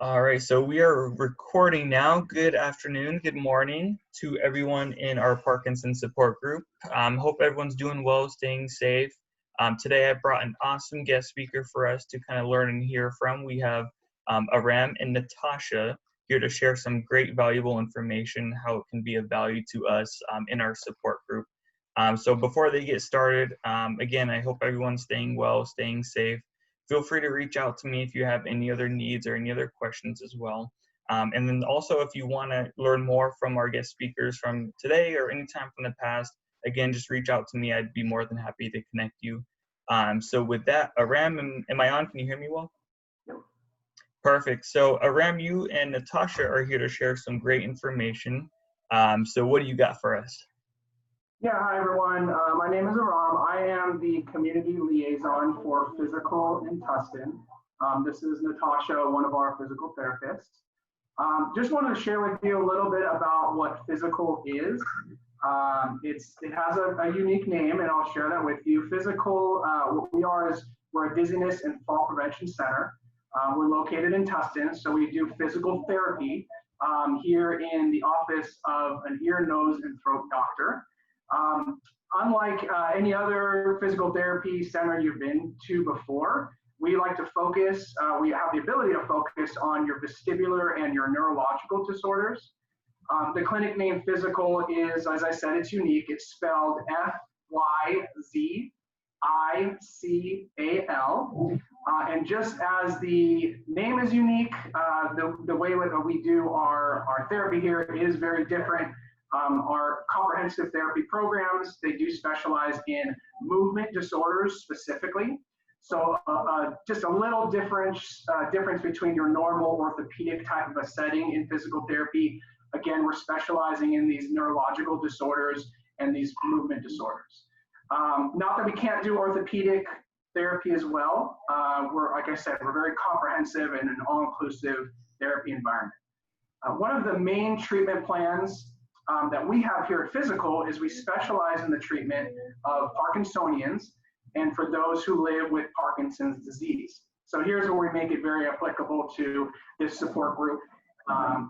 All right, so we are recording now. Good afternoon, good morning to everyone in our Parkinson support group. Hope everyone's doing well, staying safe. Today I brought an awesome guest speaker for us to kind of learn and hear from. We have Aram and Natasha here to share some great valuable information, how it can be of value to us in our support group. So before they get started, again, I hope everyone's staying well, staying safe. Feel free to reach out to me if you have any other needs or any other questions as well. And then also, if you want to learn more from our guest speakers from today or any time from the past, again, just reach out to me. I'd be more than happy to connect you. So with that, Aram, am I on? Can you hear me well? Yep. Perfect. So Aram, you and Natasha are here to share some great information. So what do you got for us? Yeah, hi everyone. My name is Aram. I am the community liaison for Fyzical in Tustin. This is Natasha, one of our physical therapists. Just wanted to share with you a little bit about what Fyzical is. It has a unique name, and I'll share that with you. Fyzical, what we are is we're a dizziness and fall prevention center. We're located in Tustin, so we do physical therapy here in the office of an ear, nose, and throat doctor. Unlike any other physical therapy center you've been to before, we like to focus, we have the ability to focus on your vestibular and your neurological disorders. The clinic name Fyzical is, as I said, it's unique. It's spelled Fyzical. And just as the name is unique, the way that we do our therapy here is very different. Our comprehensive therapy programs, they do specialize in movement disorders specifically. So just a little difference between your normal orthopedic type of a setting in physical therapy. Again, we're specializing in these neurological disorders and these movement disorders. Not that we can't do orthopedic therapy as well. Like I said, we're very comprehensive and an all-inclusive therapy environment. One of the main treatment plans that we have here at Fyzical is we specialize in the treatment of Parkinsonians and for those who live with Parkinson's disease. So here's where we make it very applicable to this support group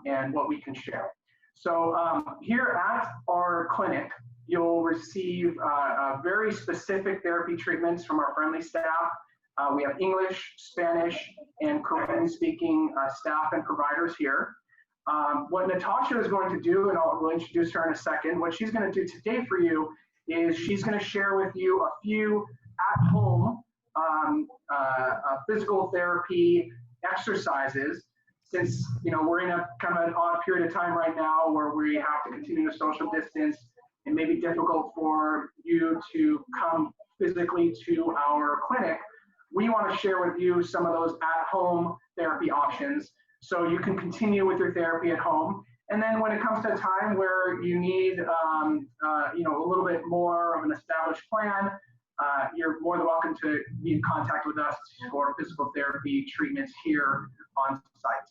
and what we can share. So here at our clinic, you'll receive very specific therapy treatments from our friendly staff. We have English, Spanish, and Korean-speaking staff and providers here. What Natasha is going to do, and we'll introduce her in a second, what she's going to do today for you is she's going to share with you a few at-home physical therapy exercises. Since we're in a kind of an odd period of time right now where we have to continue to social distance, it may be difficult for you to come physically to our clinic. We want to share with you some of those at-home therapy options so you can continue with your therapy at home. And then when it comes to a time where you need a little bit more of an established plan, you're more than welcome to be in contact with us for physical therapy treatments here on site.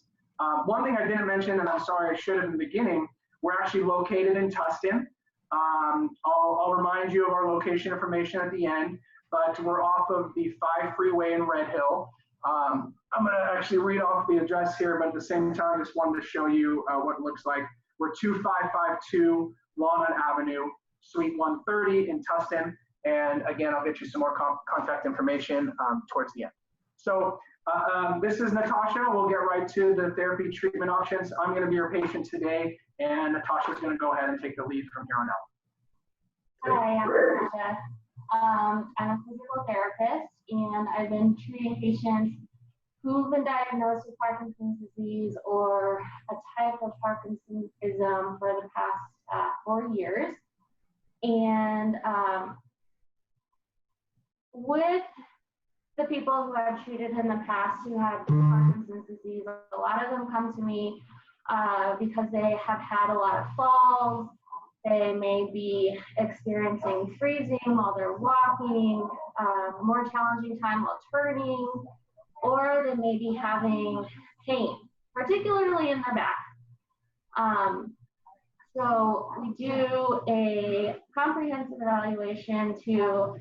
One thing I didn't mention, and I'm sorry I should have in the beginning, we're actually located in Tustin. I'll remind you of our location information at the end, but we're off of the 5 freeway in Red Hill. I'm going to actually read off the address here, but at the same time, just wanted to show you what it looks like. We're 2552 Walnut Avenue, Suite 130 in Tustin. And again, I'll get you some more contact information towards the end. So this is Natasha. We'll get right to the therapy treatment options. I'm going to be your patient today, and Natasha's going to go ahead and take the lead from here on out. Hi, I'm Natasha. I'm a physical therapist, and I've been treating patients who've been diagnosed with Parkinson's disease or a type of Parkinsonism for the past 4 years. And with the people who I've treated in the past who had Parkinson's disease, a lot of them come to me because they have had a lot of falls. They may be experiencing freezing while they're walking, more challenging time while turning, or they may be having pain, particularly in their back. So we do a comprehensive evaluation to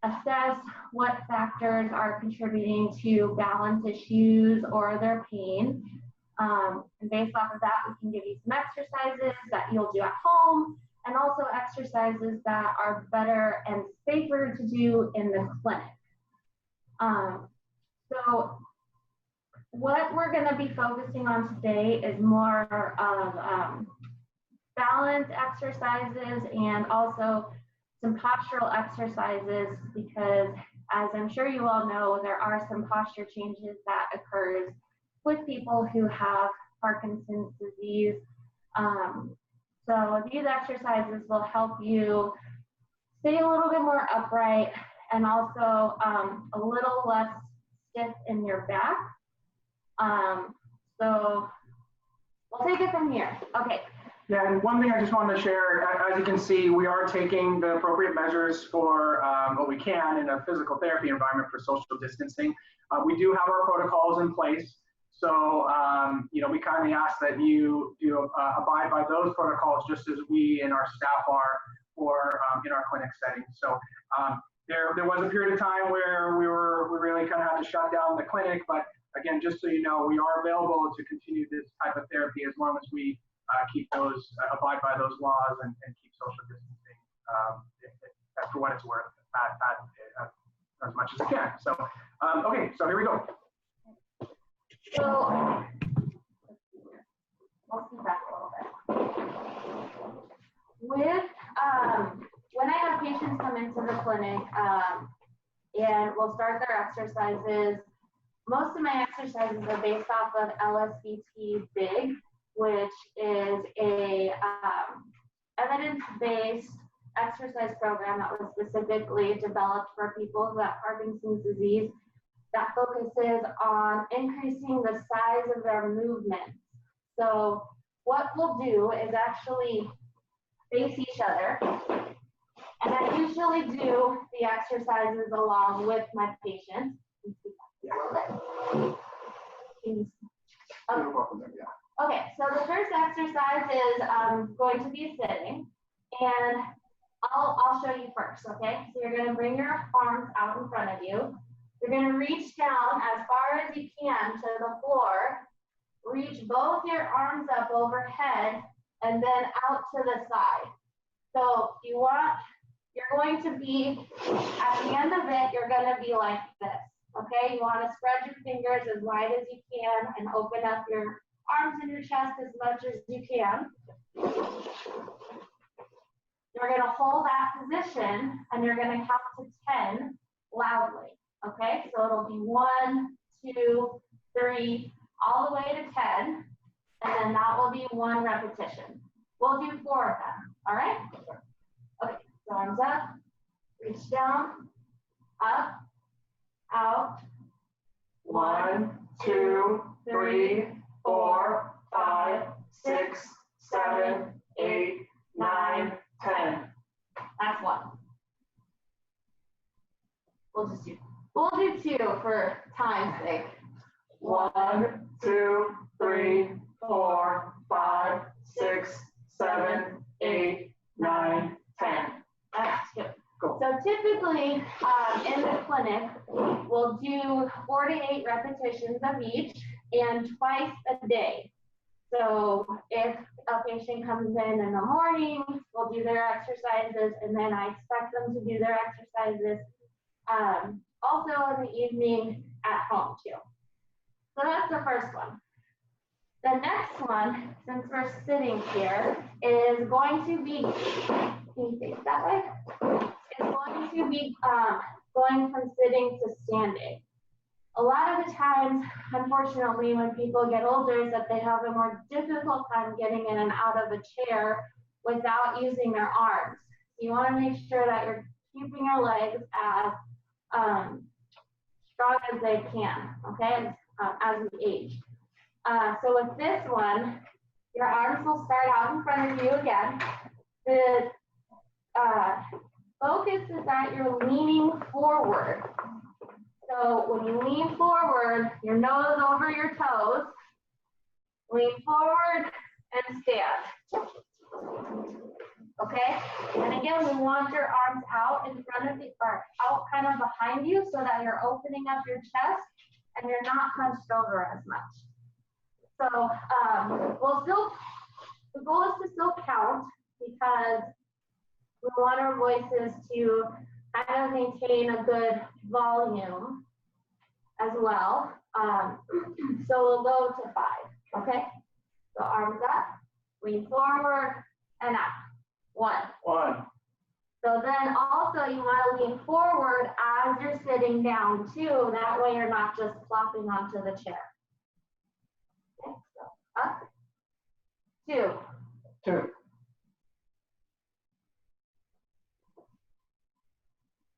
assess what factors are contributing to balance issues or their pain. And based off of that, we can give you some exercises that you'll do at home, and also exercises that are better and safer to do in the clinic. So what we're going to be focusing on today is more of balance exercises and also some postural exercises, because as I'm sure you all know, there are some posture changes that occurs with people who have Parkinson's disease. So these exercises will help you stay a little bit more upright and also a little less stiff in your back. So we'll take it from here. Okay. Yeah, and one thing I just wanted to share, as you can see, we are taking the appropriate measures for what we can in a physical therapy environment for social distancing. We do have our protocols in place. So, we kindly ask that you do abide by those protocols just as we and our staff are for in our clinic setting. So there was a period of time where we really kind of had to shut down the clinic, but again, just so you know, we are available to continue this type of therapy as long as we keep those, abide by those laws and keep social distancing for what it's worth as much as it can. So, okay, so here we go. So, we'll see back a little bit. With, when I have patients come into the clinic and we'll start their exercises, most of my exercises are based off of LSVT BIG, which is a evidence-based exercise program that was specifically developed for people who have Parkinson's disease, that focuses on increasing the size of their movements. So what we'll do is actually face each other, and I usually do the exercises along with my patients. Okay, so the first exercise is going to be sitting, and I'll show you first, okay? So you're gonna bring your arms out in front of you. You're gonna reach down as far as you can to the floor, reach both your arms up overhead, and then out to the side. So you're going to be, at the end of it, you're gonna be like this, okay? You wanna spread your fingers as wide as you can and open up your arms and your chest as much as you can. You're gonna hold that position and you're gonna count to 10 loudly, okay? So it'll be 1, 2, 3, all the way to 10, and then that will be 1 repetition. We'll do 4 of them, all right? Okay, so arms up, reach down, up, out. 1, 2, 3, 4, 5, 6, 7, 8, 9, 10. That's 1. We'll do 2 for time's sake. 1, 2, 3, 4, 5, 6, 7, 8, 9, 10. That's 2. Cool. So typically in the clinic, we'll do 4 to 8 repetitions of each and twice a day. So if a patient comes in the morning, we'll do their exercises, and then I expect them to do their exercises also in the evening at home too. So that's the first one. The next one, since we're sitting here, is going to be, can you face that way? It's going to be going from sitting to standing. A lot of the times, unfortunately, when people get older, is that they have a more difficult time getting in and out of a chair without using their arms. You want to make sure that you're keeping your legs as strong as they can, okay, as we age. So with this one, your arms will start out in front of you again. The focus is that you're leaning forward. So when you lean forward, your nose over your toes, lean forward and stand. Okay, and again, we want your arms out in front of the, or out kind of behind you so that you're opening up your chest and you're not hunched over as much. So we'll still, the goal is to still count because we want our voices to kind of maintain a good volume as well. So we'll go to 5, okay? So arms up, lean forward, and up. 1. So then also you want to lean forward as you're sitting down too. That way you're not just plopping onto the chair. Okay, so up. 2.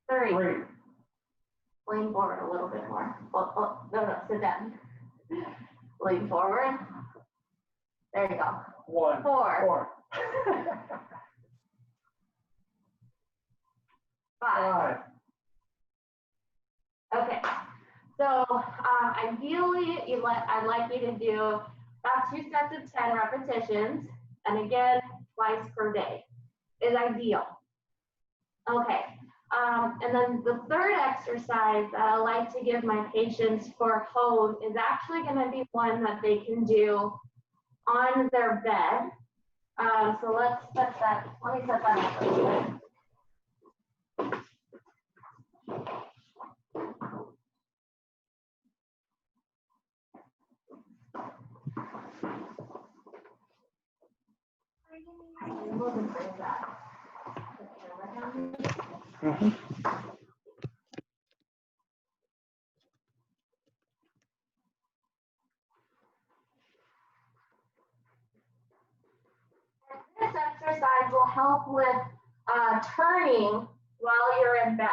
3. Lean forward a little bit more. Oh, no, sit down. Lean forward. There you go. 4. 5. Okay. So ideally, I'd like you to do about 2 sets of 10 repetitions, and again, twice per day is ideal. Okay. And then the third exercise that I like to give my patients for home is actually going to be one that they can do on their bed. So let's set that. Let me set that up real quick. This exercise will help with turning while you're in bed,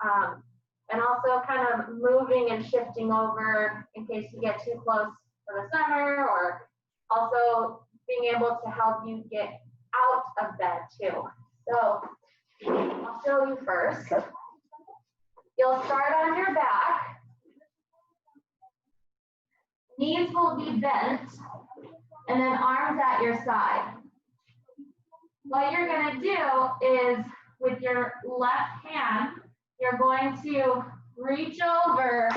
and also kind of moving and shifting over in case you get too close for the summer, or also being able to help you get out of bed too. So I'll show you first. You'll start on your back. Knees will be bent, and then arms at your side. What you're going to do is, with your left hand, you're going to reach over,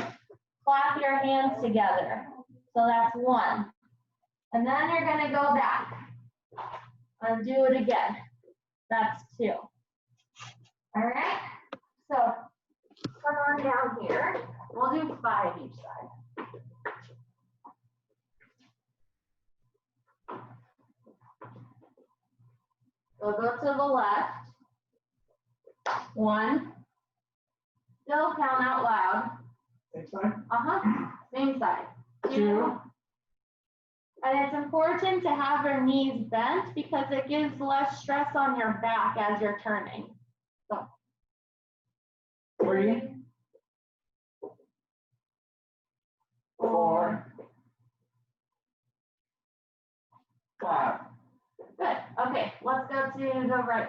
clap your hands together. So that's 1. And then you're going to go back and do it again. That's 2. All right? So come on down here. We'll do 5 each side. So go to the left. 1. Still count out loud. Same side? Same side. 2. And it's important to have your knees bent because it gives less stress on your back as you're turning. So 3. 4. 5. Good. Okay, let's go to the right,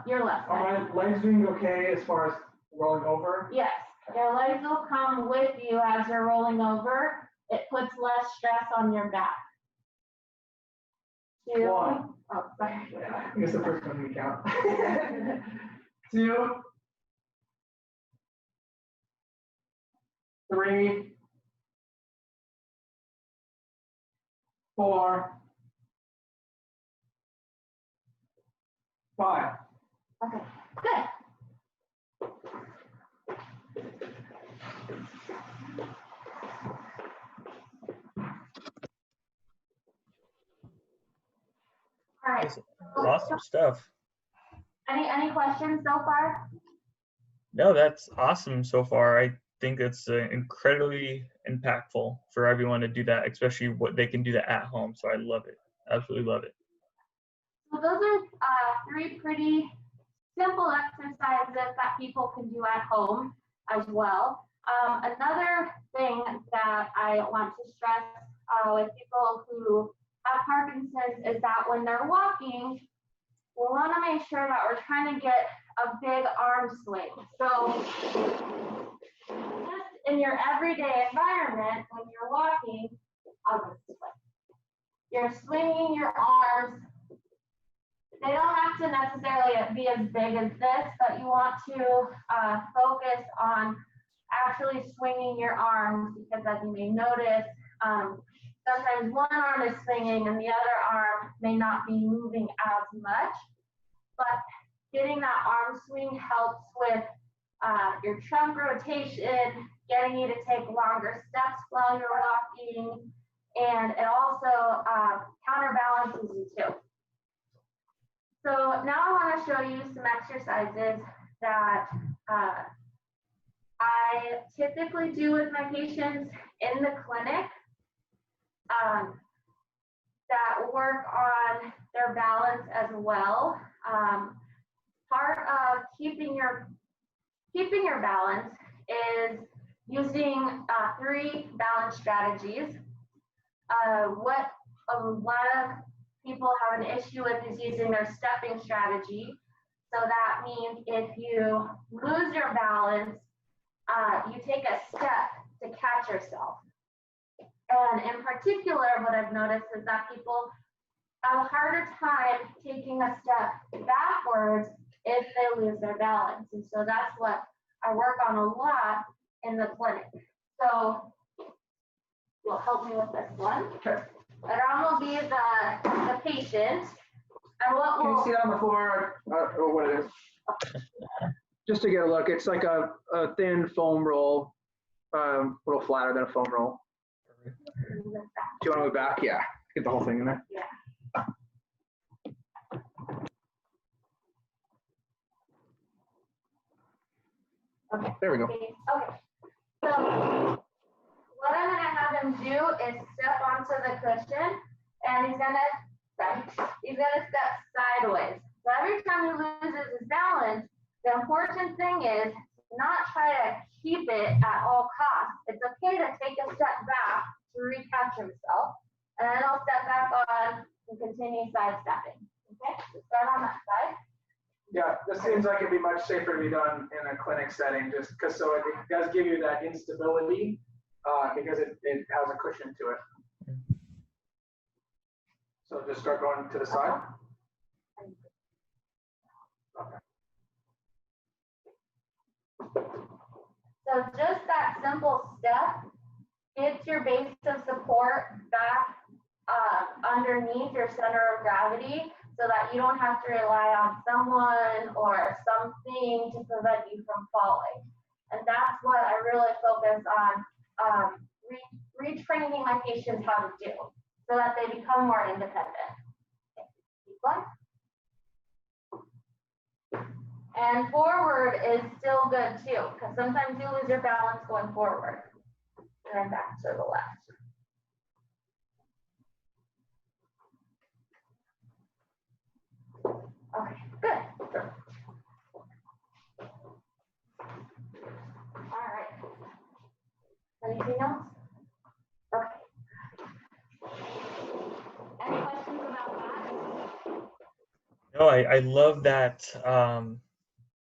your left side. Are my legs doing okay as far as rolling over? Yes, your legs will come with you as you're rolling over. It puts less stress on your back. 2. 1. Oh, sorry. Yeah, I guess the first one we count. 2. 3. 4. 5. Okay, good. All right. Awesome stuff. Any questions so far? No, that's awesome so far. I think it's incredibly impactful for everyone to do that, especially what they can do that at home. So I love it. Absolutely love it. So those are 3 pretty simple exercises that people can do at home as well. Another thing that I want to stress with people who have Parkinson's is that when they're walking, we want to make sure that we're trying to get a big arm swing. So just in your everyday environment, when you're walking, you're swinging your arms They don't have to necessarily be as big as this, but you want to focus on actually swinging your arms, because as you may notice, sometimes one arm is swinging and the other arm may not be moving as much, but getting that arm swing helps with your trunk rotation, getting you to take longer steps while you're walking, and it also counterbalances you too. So now I want to show you some exercises that I typically do with my patients in the clinic that work on their balance as well. Part of keeping your balance is using 3 balance strategies. What a lot of people have an issue with is using their stepping strategy. So that means if you lose your balance, you take a step to catch yourself. And in particular, what I've noticed is that people have a harder time taking a step backwards if they lose their balance. And so that's what I work on a lot in the clinic. So you'll help me with this one. Sure. Aram will be the patient. And what Can will... you see it on the floor or what it is? Just to get a look, it's like a thin foam roll, a little flatter than a foam roll. Do you want to move back? Yeah, get the whole thing in there. Yeah. Okay. There we go. Okay. So what I'm going to have him do is step onto the cushion, and he's going to step sideways. So every time he loses his balance, the important thing is not try to keep it at all costs. It's okay to take a step back to recatch himself, and then I'll step back on and continue sidestepping. Okay, so start on that side. Yeah, this seems like it'd be much safer to be done in a clinic setting, just because so it does give you that instability because it has a cushion to it. So just start going to the side. Okay. So just that simple step gets your base of support back underneath your center of gravity, so that you don't have to rely on someone or something to prevent you from falling. And that's what I really focus on retraining my patients how to do, so that they become more independent. Okay, keep going. And forward is still good too, because sometimes you lose your balance going forward. And then back to the left. Okay, good. All right. Anything else? Okay. Any questions about that? No, I love that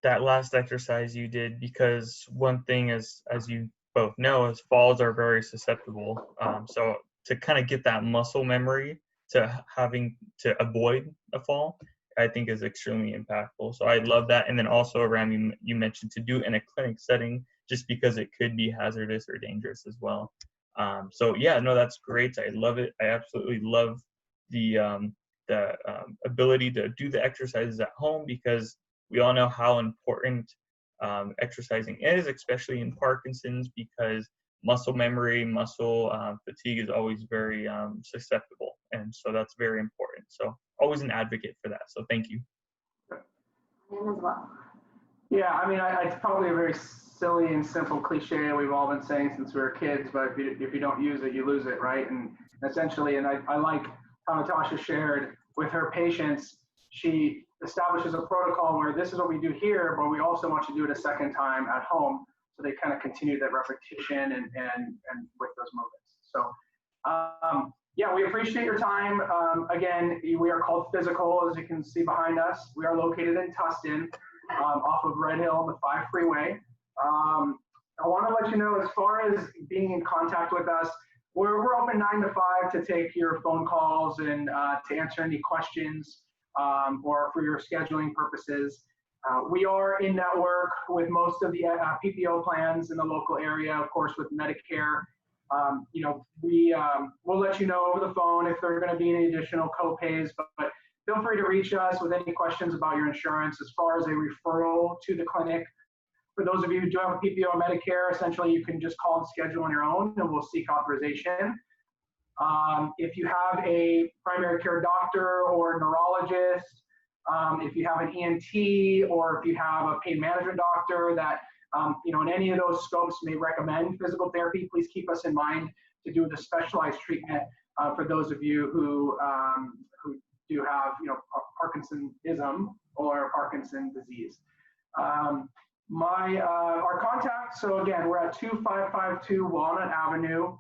that last exercise you did, because one thing is, as you both know, is falls are very susceptible. So to kind of get that muscle memory to having to avoid a fall, I think is extremely impactful. So I love that. And then also, Aram, you mentioned to do in a clinic setting, just because it could be hazardous or dangerous as well. So yeah, no, that's great. I love it. I absolutely love the ability to do the exercises at home, because we all know how important exercising is, especially in Parkinson's, because muscle memory, muscle fatigue is always very susceptible. And so that's very important. So always an advocate for that. So thank you. Yeah, I mean, it's probably a very silly and simple cliche we've all been saying since we were kids, but if you don't use it, you lose it, right? And essentially, and I like how Natasha shared with her patients, she establishes a protocol where this is what we do here, but we also want you to do it a second time at home. So they kind of continue that repetition and with those movements. So yeah, we appreciate your time. Again, we are called Fyzical, as you can see behind us. We are located in Tustin, off of Red Hill on the 5 freeway. I want to let you know, as far as being in contact with us, we're open 9 to 5 to take your phone calls and to answer any questions. or for your scheduling purposes. We are in network with most of the PPO plans in the local area, of course, with Medicare. We'll let you know over the phone if there are going to be any additional co-pays, but feel free to reach us with any questions about your insurance as far as a referral to the clinic. For those of you who do have a PPO or Medicare, essentially you can just call and schedule on your own and we'll seek authorization. If you have a primary care doctor or neurologist, if you have an ENT, or if you have a pain management doctor that, in any of those scopes may recommend physical therapy, please keep us in mind to do the specialized treatment for those of you who do have, Parkinsonism or Parkinson disease. Our contact, so again, we're at 2552 Walnut Avenue.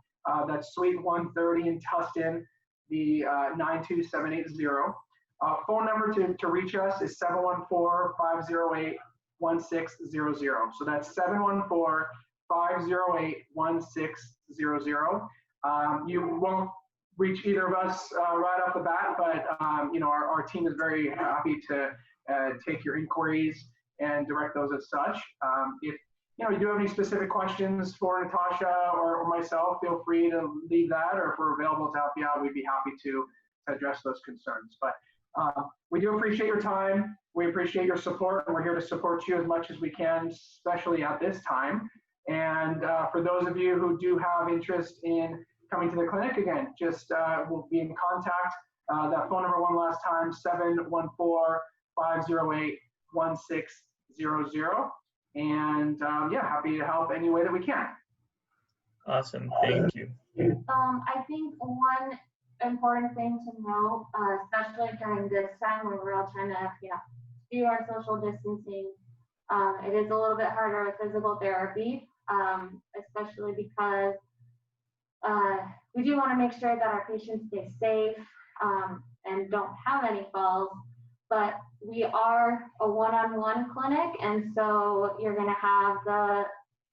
That's Suite 130 in Tustin, the 92780. Phone number to reach us is 714-508-1600. So that's 714-508-1600. You won't reach either of us right off the bat, but our team is very happy to take your inquiries and direct those as such. If you do have any specific questions for Natasha or myself, feel free to leave that, or if we're available to help you out, we'd be happy to address those concerns. But we do appreciate your time. We appreciate your support, and we're here to support you as much as we can, especially at this time. And for those of you who do have interest in coming to the clinic, again, just we'll be in contact. That phone number one last time, 714-508-1600. And happy to help any way that we can. Awesome, thank you. I think one important thing to note, especially during this time when we're all trying to, do our social distancing, it is a little bit harder with physical therapy, especially because we do want to make sure that our patients stay safe and don't have any falls. But we are a one-on-one clinic, and so you're going to have the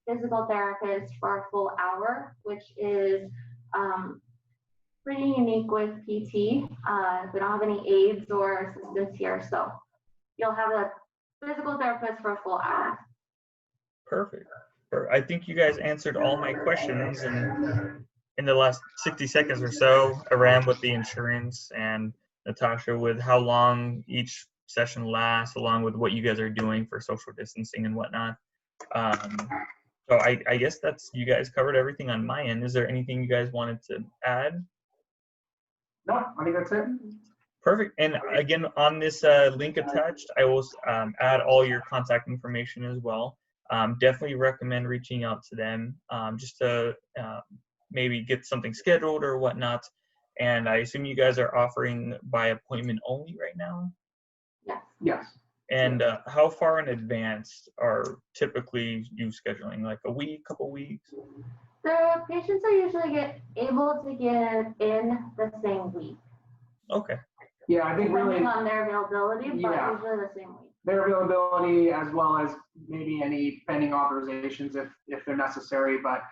physical therapist for a full hour, which is pretty unique with PT. We don't have any aides or assistants here, so you'll have a physical therapist for a full hour. Perfect. I think you guys answered all my questions in the last 60 seconds or so, Aram with the insurance and Natasha with how long each session lasts, along with what you guys are doing for social distancing and whatnot. So I guess you guys covered everything on my end. Is there anything you guys wanted to add? No, I think that's it. Perfect. And again, on this link attached, I will add all your contact information as well. Definitely recommend reaching out to them just to maybe get something scheduled or whatnot. And I assume you guys are offering by appointment only right now? Yes. Yes. And how far in advance are typically you scheduling? Like a week, couple weeks? The patients are usually able to get in the same week. Okay. Yeah, I think depending really on their availability, but yeah, usually the same week. their availability as well as maybe any pending authorizations if they're necessary. But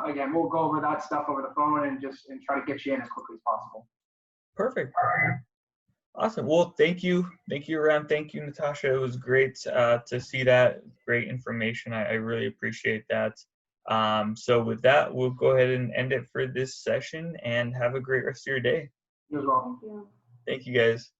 again, we'll go over that stuff over the phone and try to get you in as quickly as possible. Perfect. Awesome. Well, thank you, Aram. Thank you, Natasha. It was great to see that. Great information. I really appreciate that. So with that, we'll go ahead and end it for this session, and have a great rest of your day. You as well. Thank you. Thank you, guys.